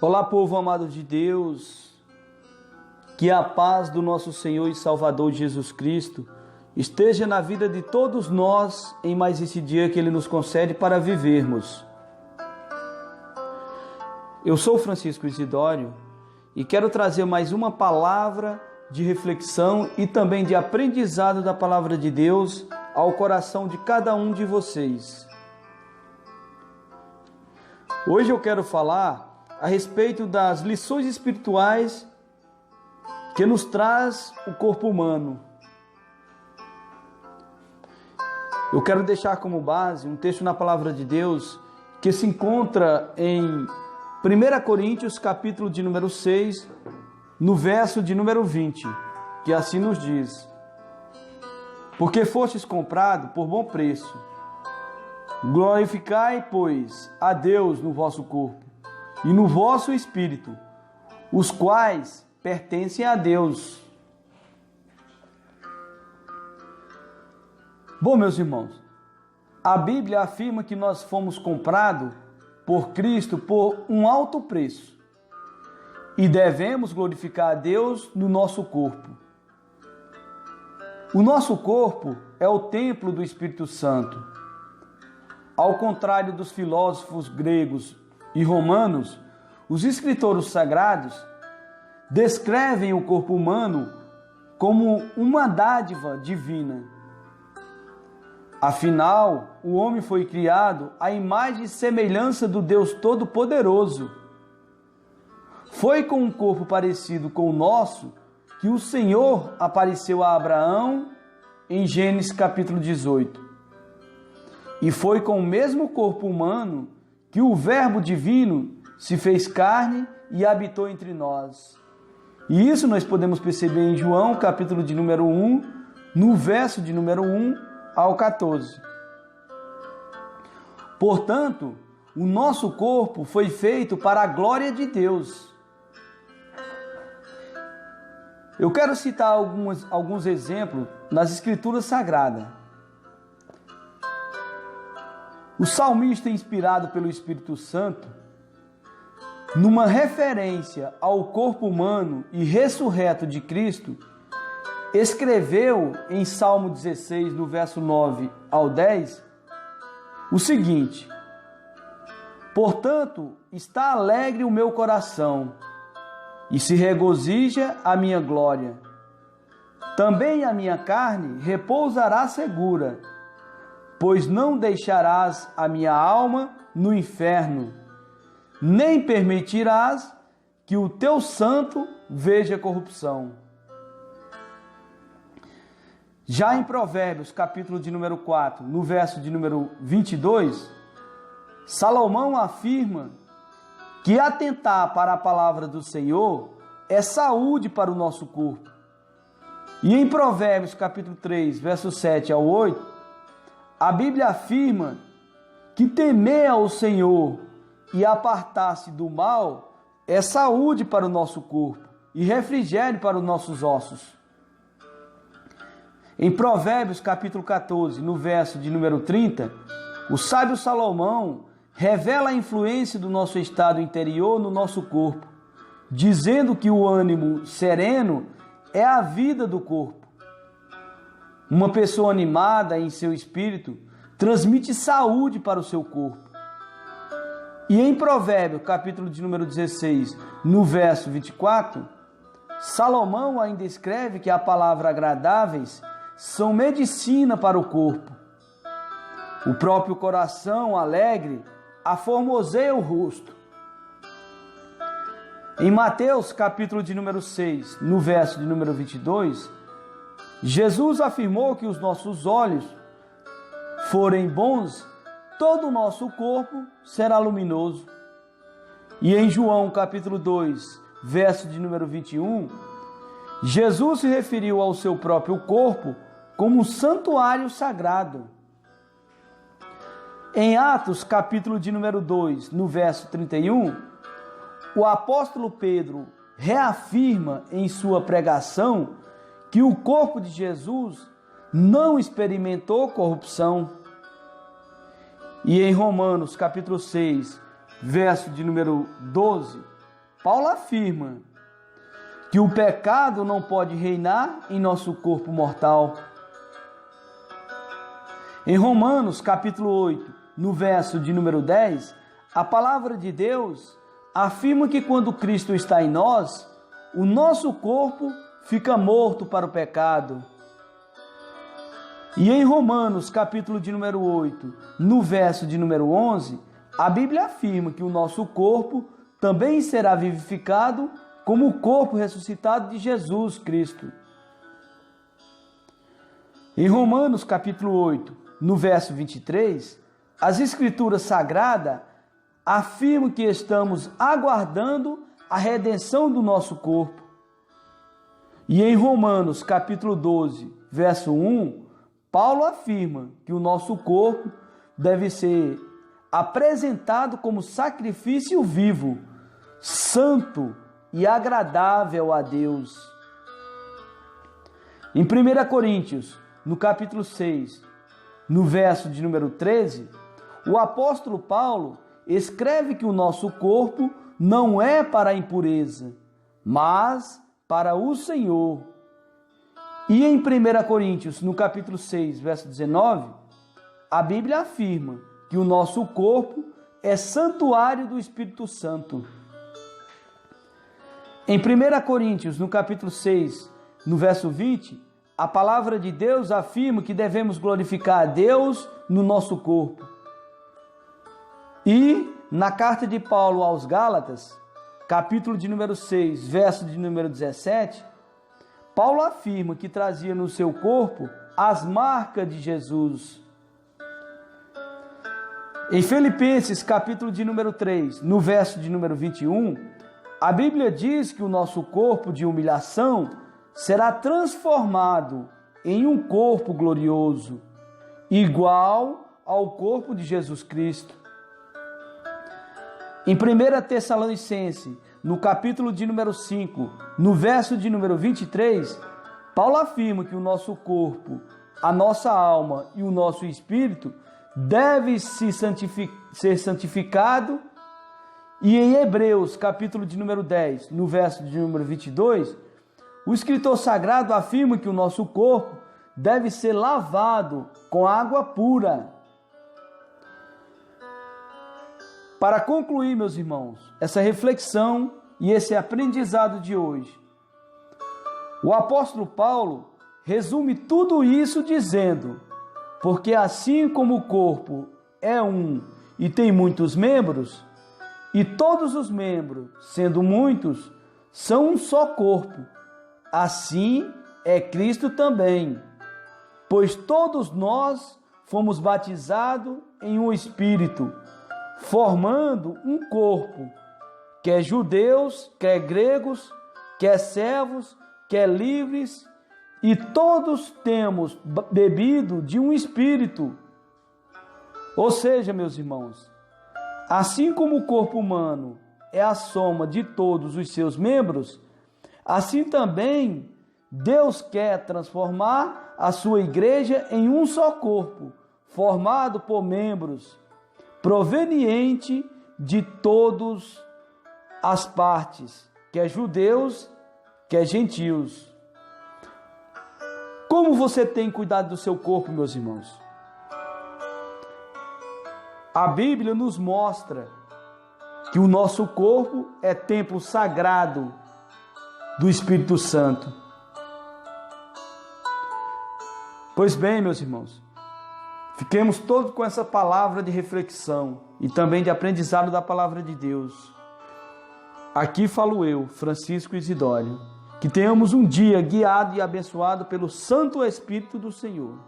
Olá, povo amado de Deus, que a paz do nosso Senhor e Salvador Jesus Cristo esteja na vida de todos nós em mais esse dia que Ele nos concede para vivermos. Eu sou Francisco Isidório e quero trazer mais uma palavra de reflexão e também de aprendizado da palavra de Deus ao coração de cada um de vocês. Hoje eu quero falar a respeito das lições espirituais que nos traz o corpo humano. Eu quero deixar como base um texto na palavra de Deus que se encontra em 1 Coríntios, capítulo de número 6, no verso de número 20, que assim nos diz: porque fostes comprado por bom preço, glorificai, pois, a Deus no vosso corpo e no vosso espírito, os quais pertencem a Deus. Bom, meus irmãos, a Bíblia afirma que nós fomos comprados por Cristo por um alto preço e devemos glorificar a Deus no nosso corpo. O nosso corpo é o templo do Espírito Santo. Ao contrário dos filósofos gregos e romanos, os escritores sagrados descrevem o corpo humano como uma dádiva divina. Afinal, o homem foi criado à imagem e semelhança do Deus Todo-Poderoso. Foi com um corpo parecido com o nosso que o Senhor apareceu a Abraão em Gênesis capítulo 18. E foi com o mesmo corpo humano que o Verbo divino se fez carne e habitou entre nós. E isso nós podemos perceber em João, capítulo de número 1, no verso de número 1 ao 14. Portanto, o nosso corpo foi feito para a glória de Deus. Eu quero citar alguns exemplos nas Escrituras Sagradas. O salmista, inspirado pelo Espírito Santo, numa referência ao corpo humano e ressurreto de Cristo, escreveu em Salmo 16, no verso 9 ao 10, o seguinte: portanto, está alegre o meu coração, e se regozija a minha glória. Também a minha carne repousará segura, pois não deixarás a minha alma no inferno, nem permitirás que o teu santo veja corrupção. Já em Provérbios, capítulo de número 4, no verso de número 22, Salomão afirma que atentar para a palavra do Senhor é saúde para o nosso corpo. E em Provérbios, capítulo 3, verso 7 ao 8, a Bíblia afirma que temer ao Senhor e apartar-se do mal é saúde para o nosso corpo e refrigério para os nossos ossos. Em Provérbios capítulo 14, no verso de número 30, o sábio Salomão revela a influência do nosso estado interior no nosso corpo, dizendo que o ânimo sereno é a vida do corpo. Uma pessoa animada em seu espírito transmite saúde para o seu corpo. E em Provérbios, capítulo de número 16, no verso 24, Salomão ainda escreve que a palavra agradáveis são medicina para o corpo. O próprio coração alegre aformoseia o rosto. Em Mateus, capítulo de número 6, no verso de número 22, Jesus afirmou que os nossos olhos forem bons, todo o nosso corpo será luminoso. E em João capítulo 2, verso de número 21, Jesus se referiu ao seu próprio corpo como um santuário sagrado. Em Atos capítulo de número 2, no verso 31, o apóstolo Pedro reafirma em sua pregação que o corpo de Jesus não experimentou corrupção. E em Romanos capítulo 6, verso de número 12, Paulo afirma que o pecado não pode reinar em nosso corpo mortal. Em Romanos, capítulo 8, no verso de número 10, a palavra de Deus afirma que quando Cristo está em nós, o nosso corpo fica morto para o pecado. E em Romanos, capítulo de número 8, no verso de número 11, a Bíblia afirma que o nosso corpo também será vivificado como o corpo ressuscitado de Jesus Cristo. Em Romanos, capítulo 8, no verso 23, as Escrituras Sagradas afirmam que estamos aguardando a redenção do nosso corpo. E em Romanos, capítulo 12, verso 1, Paulo afirma que o nosso corpo deve ser apresentado como sacrifício vivo, santo e agradável a Deus. Em 1 Coríntios, no capítulo 6, no verso de número 13, o apóstolo Paulo escreve que o nosso corpo não é para a impureza, mas para o Senhor. E em 1 Coríntios, no capítulo 6, verso 19, a Bíblia afirma que o nosso corpo é santuário do Espírito Santo. Em 1 Coríntios, no capítulo 6, no verso 20, a palavra de Deus afirma que devemos glorificar a Deus no nosso corpo. E na carta de Paulo aos Gálatas, capítulo de número 6, verso de número 17, Paulo afirma que trazia no seu corpo as marcas de Jesus. Em Filipenses, capítulo de número 3, no verso de número 21, a Bíblia diz que o nosso corpo de humilhação será transformado em um corpo glorioso, igual ao corpo de Jesus Cristo. Em 1 Tessalonicenses, no capítulo de número 5, no verso de número 23, Paulo afirma que o nosso corpo, a nossa alma e o nosso espírito deve ser santificado. E em Hebreus, capítulo de número 10, no verso de número 22, o escritor sagrado afirma que o nosso corpo deve ser lavado com água pura. Para concluir, meus irmãos, essa reflexão e esse aprendizado de hoje, o apóstolo Paulo resume tudo isso dizendo: porque assim como o corpo é um e tem muitos membros, e todos os membros, sendo muitos, são um só corpo, assim é Cristo também. Pois todos nós fomos batizados em um Espírito, formando um corpo, quer judeus, quer gregos, quer servos, quer livres, e todos temos bebido de um Espírito. Ou seja, meus irmãos, assim como o corpo humano é a soma de todos os seus membros, assim também Deus quer transformar a sua igreja em um só corpo, formado por membros, proveniente de todas as partes, quer judeus, quer gentios. Como você tem cuidado do seu corpo, meus irmãos? A Bíblia nos mostra que o nosso corpo é templo sagrado do Espírito Santo. Pois bem, meus irmãos, fiquemos todos com essa palavra de reflexão e também de aprendizado da palavra de Deus. Aqui falo eu, Francisco Isidório, que tenhamos um dia guiado e abençoado pelo Santo Espírito do Senhor.